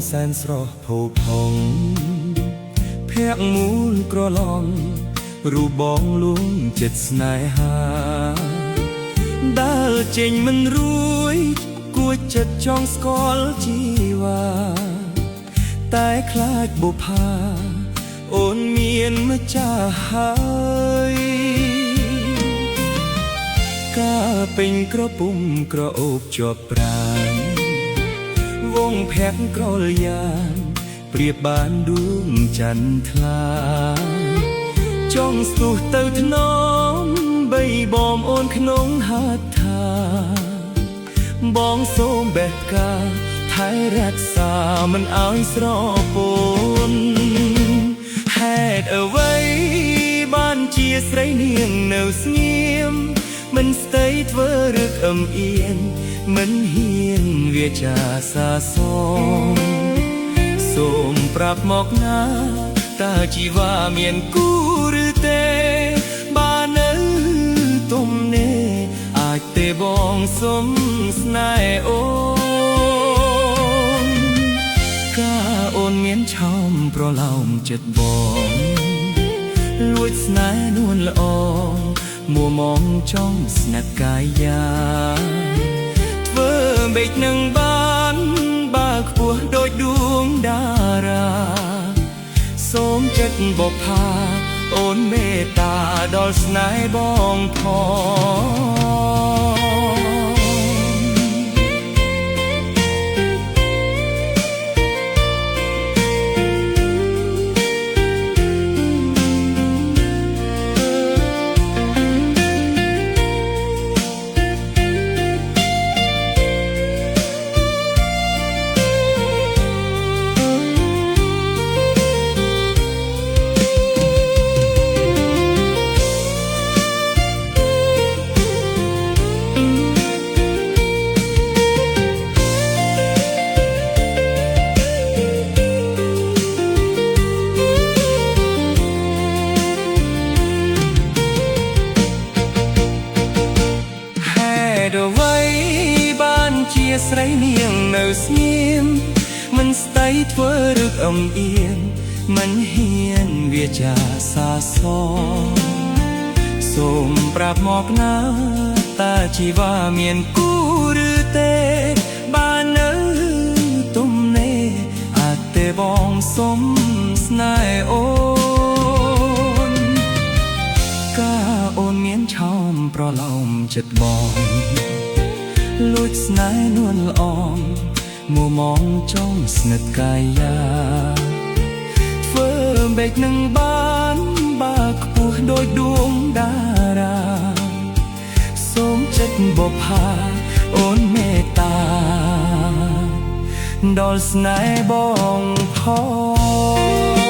แสนស្រស់ផូរផង់ភ័ក្រមូលក្រឡងរូបបងលួងចិត្តស្នេហាដើរចេញមិនរួយគួចចិត្តចង់ស្គាល់ជីវ៉ាតែខ្លាចបុប្ផាអូនមានម្ចាស់ហើយការពេញក្រពុំក្រអូបជាប់ប្រាណវងភ័ក្រក្រលយ៉ាងប្រៀបបានដួងចន្ទថ្លាចង់ស្ទុះទៅថ្នមបីបងអូនក្នុងហាត់ថាបងសូមបេះកាថែរក្សាមិនឲ្យស្រពន់ហេតុអ្វីបានជាស្រីនាងនៅស្ងៀមមិនស្ទើរធ្វើរឹកអឹមអៀនមិនហ៊ានវាចាសាសងសូមប្រាប់មកណាតើជីវ៉ាមានគូឬទេបាននៅទំនេរអាចទេបងសុំស្នេហ៍អូនការអូនមានឆោមប្រឡោមចិត្តបងលួចស្នេហ៍នួនល្អมัวมองจ้องស្និទ្ធកាយាធ្វើបេកនឹងបានបើខ្ពស់ដូចដួងតារាសូមចិត្តបុប្ផាអូនមេត្តាដល់ស្នេហ៍បងផងស្រីនាងនៅស្ងៀមមិនស្ដីធ្វើរឹកអឹមអៀនមិនហ៊ានវាចាសាសងសូមប្រាប់មកណាតើជីវ៉ាមានគូឬទេបាននៅទំនេរអាចទេបងសុំស្នេហ៍អូនការអូនមានឆោមប្រឡោមចិត្តបងលួចស្នេហ៍នួនល្អมัวมองจ้องស្និទ្ធកាយាធ្វើបេកនឹងបានបើខ្ពស់ដូចដួងតារាសូមចិត្តបុប្ផាអូនមេត្តាដល់ស្នេហ៍បងផង